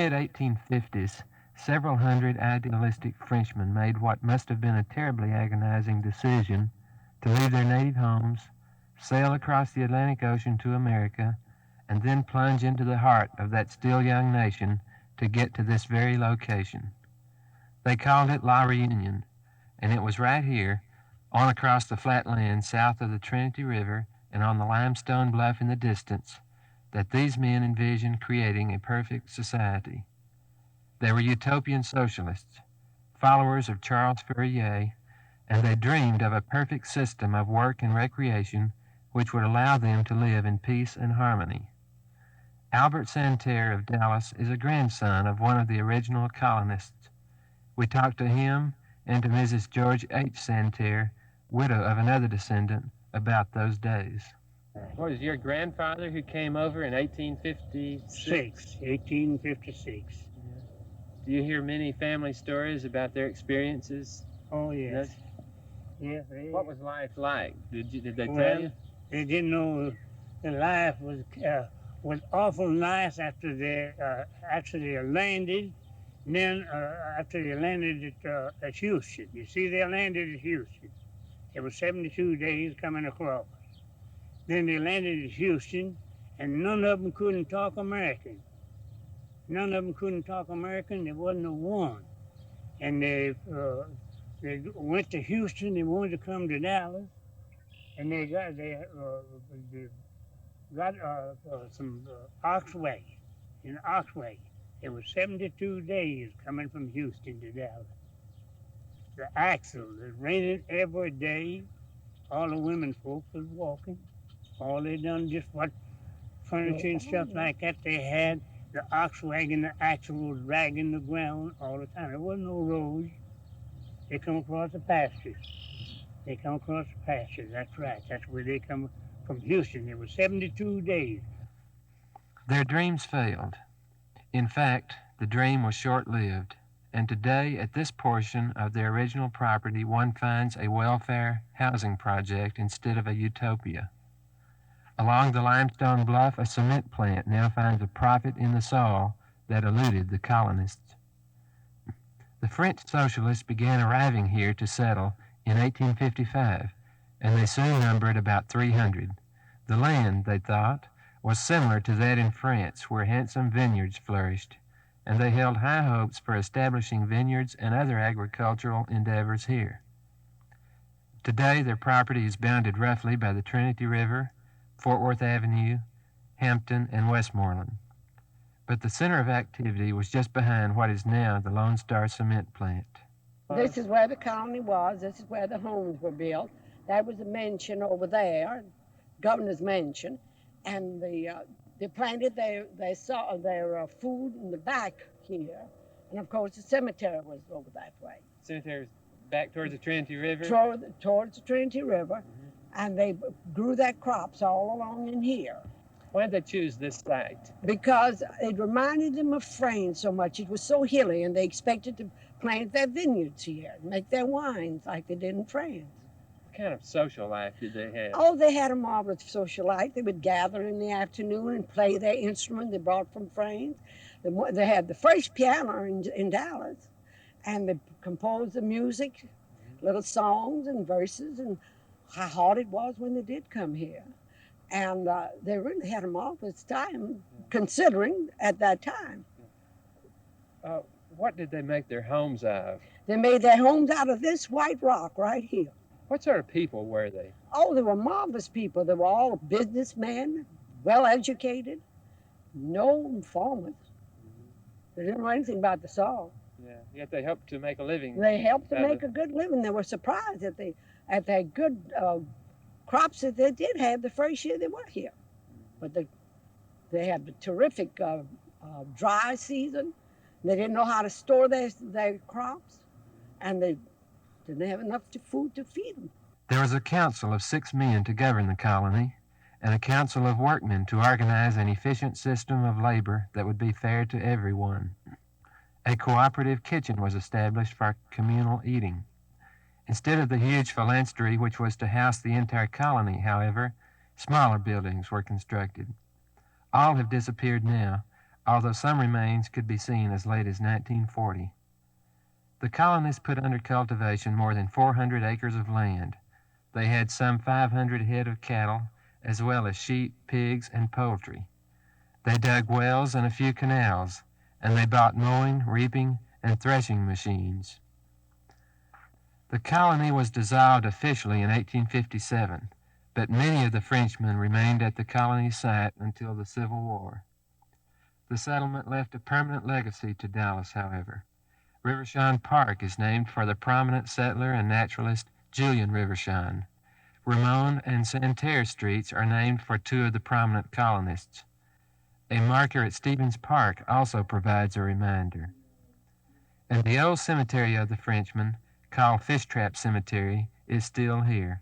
mid-1850s, several hundred idealistic Frenchmen made what must have been a terribly agonizing decision to leave their native homes, sail across the Atlantic Ocean to America, and then plunge into the heart of that still young nation to get to this very location. They called it La Réunion, and it was right here, on across the flat land south of the Trinity River and on the limestone bluff in the distance, that these men envisioned creating a perfect society. They were Utopian socialists, followers of Charles Fourier, and they dreamed of a perfect system of work and recreation which would allow them to live in peace and harmony. Albert Santerre of Dallas is a grandson of one of the original colonists. We talked to him and to Mrs. George H. Santerre, widow of another descendant, about those days. What was your grandfather who came over in 1856? 1856. Do you hear many family stories about their experiences? Oh, yes. Yes. What was life like? Did they Well, tell you? They didn't know the life was awful nice after they actually landed. And then after they landed at Houston. You see, they landed at Houston. It was 72 days coming across. Then they landed at Houston, and none of them couldn't talk American. None of them couldn't talk American. There wasn't a one. And they went to Houston. They wanted to come to Dallas, and they got some Oxway. In Oxway, it was 72 days coming from Houston to Dallas. The axle, it rained every day. All the women folks was walking. All they done just what furniture and stuff like that they had. The ox wagon, the axle was dragging the ground all the time. There wasn't no roads. They come across the pastures. They come across the pastures, that's right. That's where they come from Houston. It was 72 days. Their dreams failed. In fact, the dream was short-lived. And today, at this portion of their original property, one finds a welfare housing project instead of a utopia. Along the limestone bluff, a cement plant now finds a profit in the soil that eluded the colonists. The French socialists began arriving here to settle in 1855, and they soon numbered about 300. The land, they thought, was similar to that in France, where handsome vineyards flourished, and they held high hopes for establishing vineyards and other agricultural endeavors here. Today, their property is bounded roughly by the Trinity River, Fort Worth Avenue, Hampton, and Westmoreland. But the center of activity was just behind what is now the Lone Star Cement Plant. This is where the colony was. This is where the homes were built. That was a mansion over there, governor's mansion, and they planted their food in the back here, and of course the cemetery was over that way. Cemetery was back towards the Trinity River? Towards the Trinity River, and they grew their crops all along in here. Why did they choose this site? Because it reminded them of France so much. It was so hilly, and they expected to plant their vineyards here, make their wines like they did in France. What kind of social life did they have? Oh, they had a marvelous social life. They would gather in the afternoon and play their instrument they brought from France. They had the first piano in Dallas, and they composed the music, little songs and verses, and how hard it was when they did come here. And they really had a marvelous time, considering at that time. What did they make their homes out of? They made their homes out of this white rock right here. What sort of people were they? Oh, they were marvelous people. They were all businessmen, well-educated, no informers. They didn't know anything about the soil. Yeah, yet they helped to make a living. They helped to make a good living. They were surprised at their good crops that they did have the first year they were here. But they had a terrific dry season. They didn't know how to store their crops, and they didn't have enough food to feed them. There was a council of 6 men to govern the colony, and a council of workmen to organize an efficient system of labor that would be fair to everyone. A cooperative kitchen was established for communal eating. Instead of the huge phalanstery which was to house the entire colony, however, smaller buildings were constructed. All have disappeared now, although some remains could be seen as late as 1940. The colonists put under cultivation more than 400 acres of land. They had some 500 head of cattle, as well as sheep, pigs, and poultry. They dug wells and a few canals, and they bought mowing, reaping, and threshing machines. The colony was dissolved officially in 1857, but many of the Frenchmen remained at the colony site until the Civil War. The settlement left a permanent legacy to Dallas, however. Rivershawn Park is named for the prominent settler and naturalist Julian Rivershawn. Ramon and Santerre Streets are named for two of the prominent colonists. A marker at Stevens Park also provides a reminder. And the old cemetery of the Frenchmen, called Fish Trap Cemetery, is still here.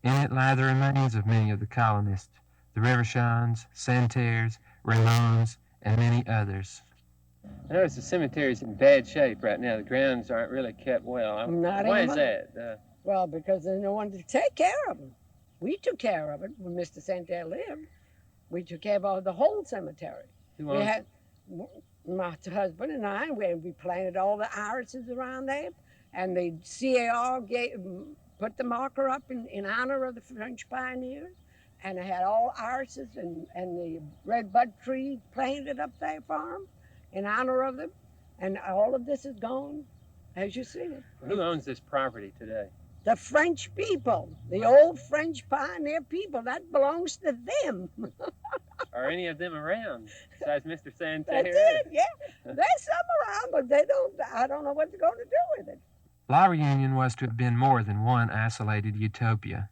In it lie the remains of many of the colonists, the Rivershawns, Santerres, Ramons, and many others. I notice the cemetery's in bad shape right now. The grounds aren't really kept well. Why is that? Well, because there's no one to take care of them. We took care of it when Mr. Santerre lived. We took care of the whole cemetery. We had my husband and I. We planted all the irises around there, and the CAR put the marker up in honor of the French pioneers, and they had all irises and the red bud tree planted up there for them in honor of them, and all of this is gone, as you see it. Who owns this property today? The French people, the old French pioneer people. That belongs to them. Are any of them around besides Mr. Santerre? That's it, yeah. There's some around, but I don't know what they're going to do with it. La Réunion was to have been more than one isolated utopia.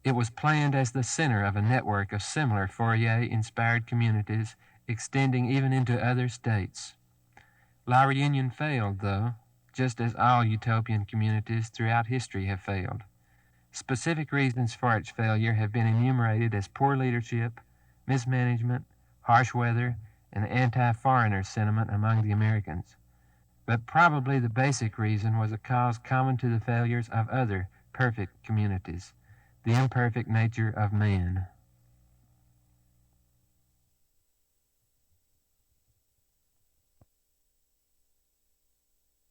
It was planned as the center of a network of similar Fourier-inspired communities extending even into other states. La Réunion failed, though, just as all utopian communities throughout history have failed. Specific reasons for its failure have been enumerated as poor leadership, mismanagement, harsh weather, and anti-foreigner sentiment among the Americans. But probably the basic reason was a cause common to the failures of other perfect communities, the imperfect nature of man.